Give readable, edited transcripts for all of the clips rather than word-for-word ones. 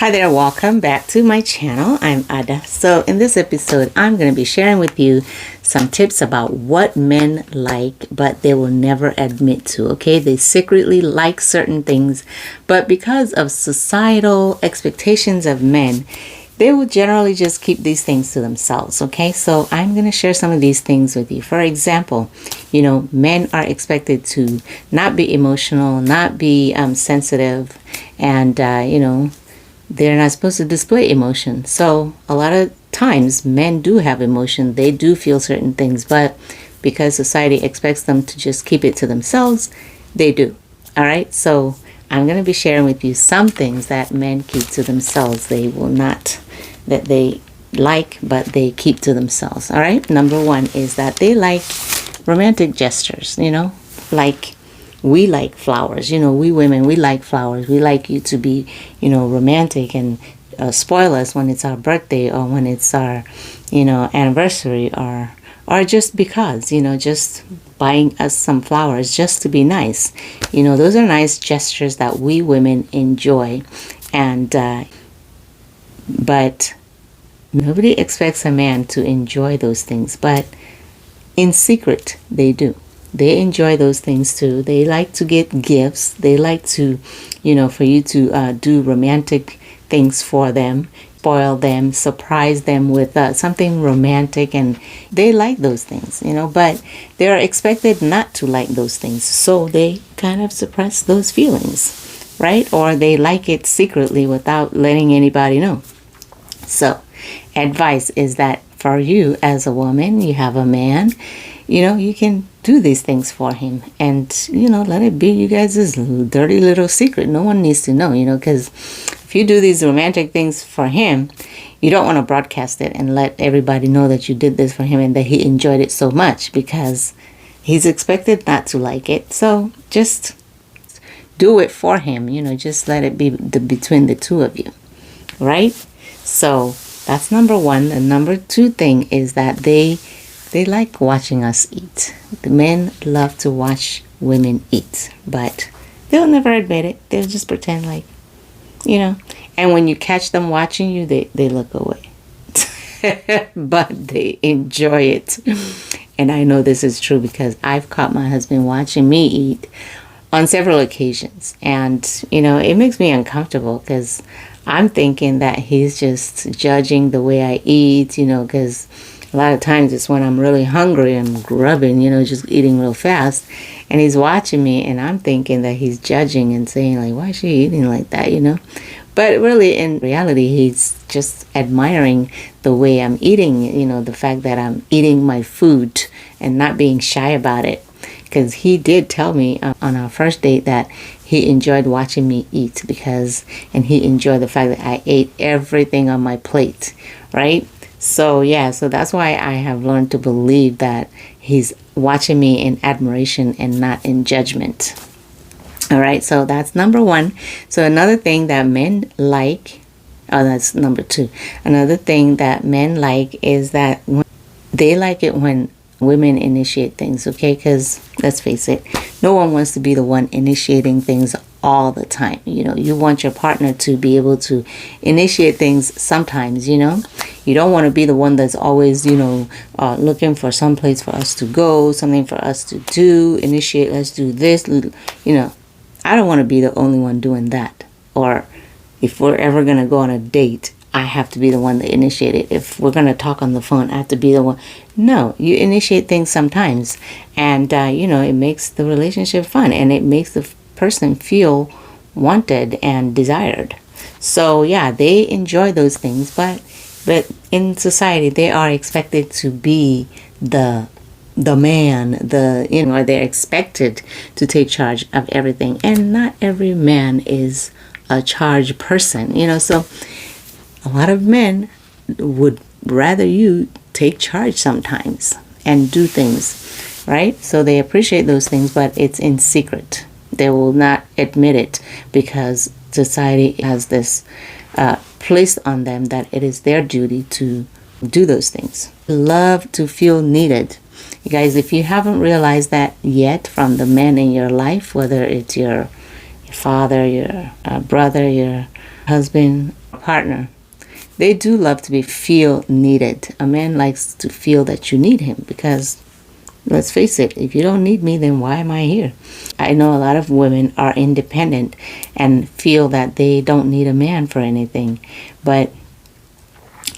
Hi there, welcome back to my channel. I'm Ada. So in this episode, I'm going to be sharing with you some tips about what men like, but they will never admit to, okay? They secretly like certain things, but because of societal expectations of men, they will generally just keep these things to themselves, okay? So I'm going to share some of these things with you. For example, men are expected to not be emotional, not be sensitive, and, they're not supposed to display emotion. So a lot of times men do have emotion. They do feel certain things, but because society expects them to just keep it to themselves, they do. All right. So I'm going to be sharing with you some things that men keep to themselves. They will not, that they like, but they keep to themselves. All right. Number one is that they like romantic gestures, like we like flowers. We women, we like flowers. We like you to be, romantic and spoil us when it's our birthday or when it's our, anniversary or just because, just buying us some flowers just to be nice. Those are nice gestures that we women enjoy. And, but nobody expects a man to enjoy those things, but in secret, they do. They enjoy those things too. They like to get gifts. They like to, for you to do romantic things for them, spoil them, surprise them with something romantic, and they like those things, but they're expected not to like those things. So they kind of suppress those feelings, right? Or they like it secretly without letting anybody know. So advice is that for you as a woman, you have a man, you can do these things for him and, let it be you guys' dirty little secret. No one needs to know, because if you do these romantic things for him, you don't want to broadcast it and let everybody know that you did this for him and that he enjoyed it so much because he's expected not to like it. So just do it for him, just let it be between the two of you, right? So that's number one. The number two thing is that they like watching us eat. The men love to watch women eat, but they'll never admit it. They'll just pretend like, and when you catch them watching you, they look away. But they enjoy it. And I know this is true because I've caught my husband watching me eat on several occasions. And, it makes me uncomfortable because I'm thinking that he's just judging the way I eat, because a lot of times it's when I'm really hungry and grubbing, just eating real fast. And he's watching me and I'm thinking that he's judging and saying like, why is she eating like that, But really, in reality, he's just admiring the way I'm eating, the fact that I'm eating my food and not being shy about it. Because he did tell me on our first date that he enjoyed watching me eat and he enjoyed the fact that I ate everything on my plate, right? So that's why I have learned to believe that he's watching me in admiration and not in judgment. All right, so that's number one. So another thing that men like, that's number two. Another thing that men like is that they like it when women initiate things, okay? Because let's face it, no one wants to be the one initiating things all the time. You want your partner to be able to initiate things sometimes, You don't want to be the one that's always, looking for some place for us to go, something for us to do, initiate, let's do this, I don't want to be the only one doing that. Or if we're ever going to go on a date, I have to be the one that initiate it. If we're going to talk on the phone, I have to be the one. No, you initiate things sometimes. And, it makes the relationship fun and it makes the person feel wanted and desired. So, they enjoy those things. But in society, they are expected to be the man, or they're expected to take charge of everything. And not every man is a charge person, so a lot of men would rather you take charge sometimes and do things, right? So they appreciate those things, but it's in secret. They will not admit it because society has this placed on them that it is their duty to do those things. Love to feel needed. You guys, if you haven't realized that yet from the men in your life, whether it's your father, your brother, your husband, partner, they do love to feel needed. A man likes to feel that you need him because, let's face it, if you don't need me, then why am I here? I know a lot of women are independent and feel that they don't need a man for anything, but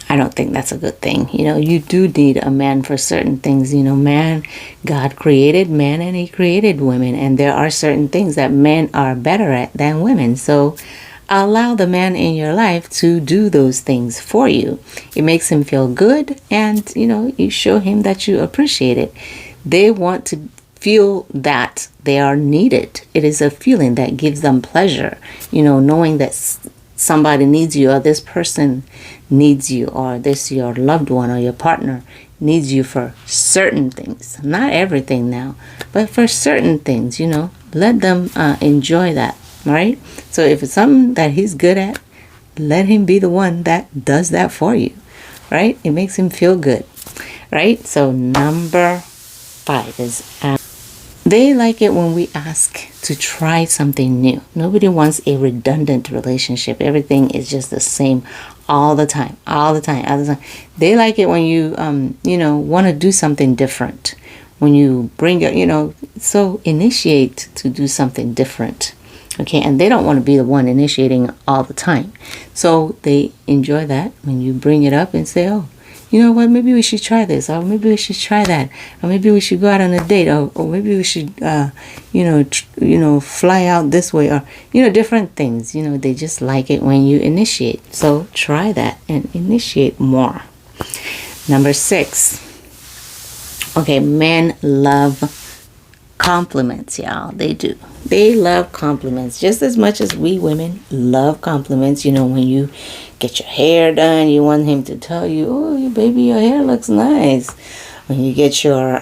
I don't think that's a good thing. You do need a man for certain things. God created men and he created women, and there are certain things that men are better at than women. So allow the man in your life to do those things for you. It makes him feel good, and you show him that you appreciate it. They want to feel that they are needed. It is a feeling that gives them pleasure, knowing that somebody needs you, or this person needs you, or this your loved one or your partner needs you for certain things. Not everything now, but for certain things, let them enjoy that, right? So if it's something that he's good at, let him be the one that does that for you, right? It makes him feel good, right? So number 5 is they like it when we ask to try something new. Nobody wants a redundant relationship. Everything is just the same all the time. They like it when you, want to do something different. When you bring your, so initiate to do something different. Okay, and they don't want to be the one initiating all the time. So they enjoy that when you bring it up and say, oh, you know what, maybe we should try this, or maybe we should try that, or maybe we should go out on a date, or maybe we should, fly out this way, or, different things. They just like it when you initiate. So try that and initiate more. Number 6. Okay, men love compliments, y'all. They do. They love compliments just as much as we women love compliments. When you get your hair done, you want him to tell you, oh, baby, your hair looks nice. When you get your,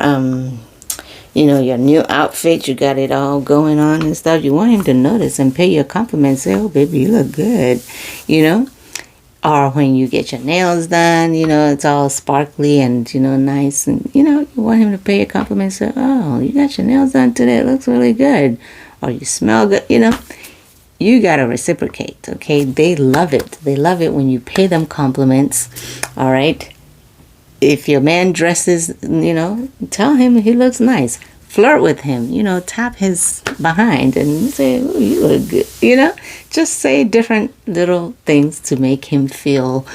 your new outfit, you got it all going on and stuff, you want him to notice and pay you a compliment. Say, oh, baby, you look good, Or when you get your nails done, it's all sparkly and, nice. And, you want him to pay you a compliment. Say, oh, you got your nails done today. It looks really good. Or you smell good, You got to reciprocate, okay? They love it. They love it when you pay them compliments, all right? If your man dresses, tell him he looks nice. Flirt with him, tap his behind and say, oh, you look good, Just say different little things to make him feel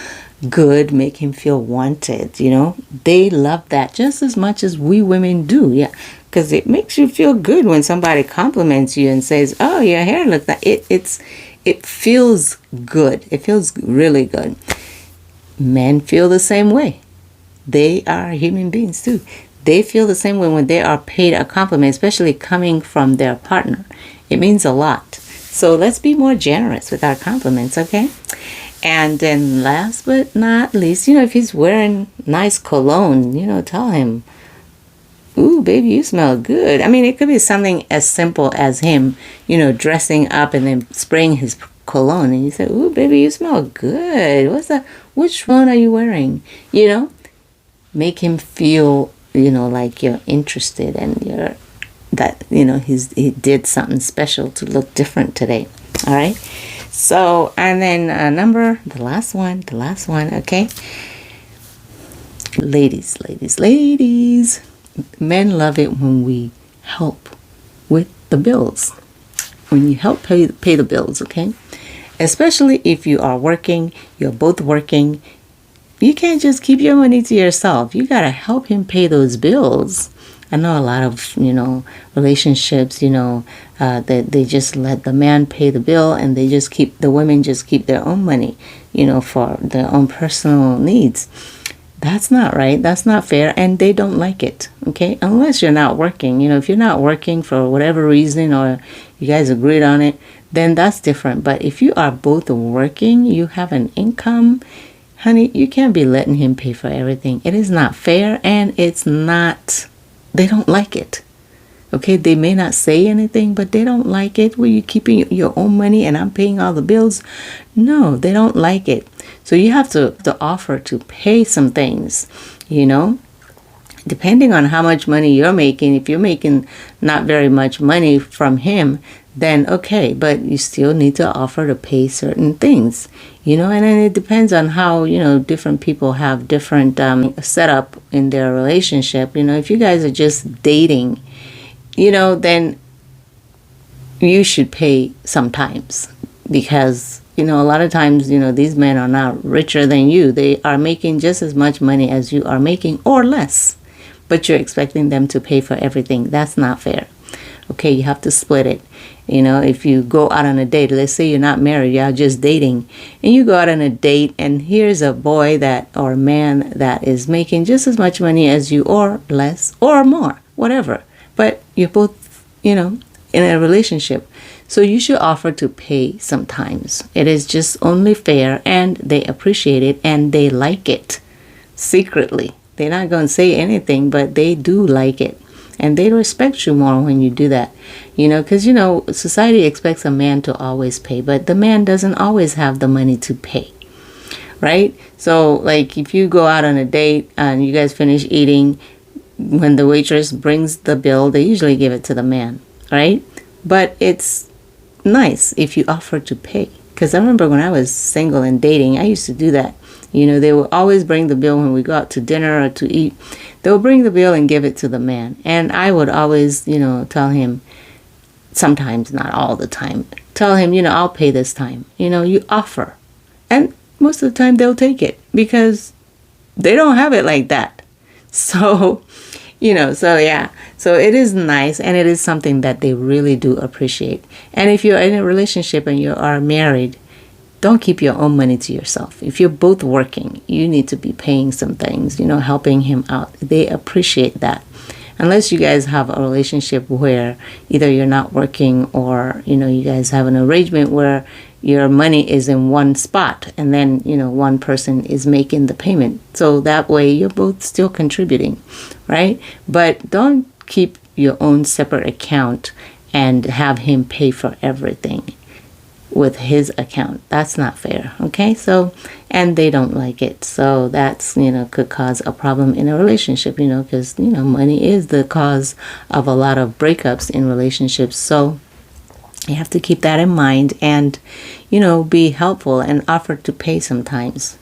good, make him feel wanted, They love that just as much as we women do, yeah. Because it makes you feel good when somebody compliments you and says, oh, your hair looks like it feels good. It feels really good. Men feel the same way. They are human beings too. They feel the same way when they are paid a compliment, especially coming from their partner. It means a lot. So let's be more generous with our compliments, okay? And then last but not least, if he's wearing nice cologne, tell him, ooh, baby, you smell good. I mean, it could be something as simple as him, dressing up and then spraying his cologne. And you say, ooh, baby, you smell good. Which one are you wearing? Make him feel, like you're interested and he did something special to look different today. All right. So, and then the last one, okay. Ladies. Men love it when we help with the bills. When you help pay the bills, okay? Especially if you are working, you're both working. You can't just keep your money to yourself. You got to help him pay those bills. I know a lot of, relationships, that they just let the man pay the bill and the women just keep their own money, for their own personal needs. That's not right. That's not fair. And they don't like it. Okay. Unless you're not working, if you're not working for whatever reason, or you guys agreed on it, then that's different. But if you are both working, you have an income, honey, you can't be letting him pay for everything. It is not fair. And they don't like it. Okay. They may not say anything, but they don't like it. Were you keeping your own money and I'm paying all the bills? No, they don't like it. So you have to offer to pay some things, depending on how much money you're making. If you're making not very much money from him, then okay, but you still need to offer to pay certain things, and then it depends on how, different people have different setup in their relationship. If you guys are just dating, then you should pay sometimes, because a lot of times, these men are not richer than you. They are making just as much money as you are making or less, but you're expecting them to pay for everything. That's not fair. Okay, you have to split it. If you go out on a date, let's say you're not married, you're just dating, and you go out on a date, and here's a boy or a man that is making just as much money as you, or less, or more, whatever. But you're both, in a relationship. So you should offer to pay sometimes. It is just only fair, and they appreciate it, and they like it secretly. They're not going to say anything, but they do like it. And they respect you more when you do that, because, society expects a man to always pay, but the man doesn't always have the money to pay, right? So, like, if you go out on a date and you guys finish eating, when the waitress brings the bill, they usually give it to the man, right? But it's nice if you offer to pay, because I remember when I was single and dating, I used to do that. They would always bring the bill when we go out to dinner or to eat. They'll bring the bill and give it to the man. And I would always, tell him, sometimes, not all the time, tell him, I'll pay this time. You offer. And most of the time they'll take it, because they don't have it like that. So, so it is nice, and it is something that they really do appreciate. And if you're in a relationship and you are married, don't keep your own money to yourself. If you're both working, you need to be paying some things, helping him out. They appreciate that. Unless you guys have a relationship where either you're not working, or, you guys have an arrangement where your money is in one spot, and then, one person is making the payment. So that way you're both still contributing, right? But don't keep your own separate account and have him pay for everything with his account. That's not fair. Okay, so, and they don't like it, so that's, could cause a problem in a relationship, because money is the cause of a lot of breakups in relationships. So you have to keep that in mind, and be helpful and offer to pay sometimes,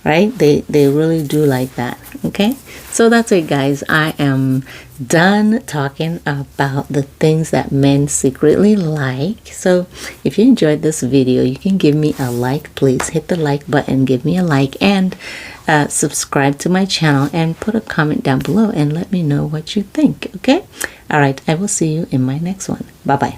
right? They really do like that. Okay, so that's it, guys. I am done talking about the things that men secretly like. So if you enjoyed this video, you can give me a like. Please hit the like button, give me a like, and subscribe to my channel, and put a comment down below and let me know what you think. Okay, all right, I will see you in my next one. Bye bye.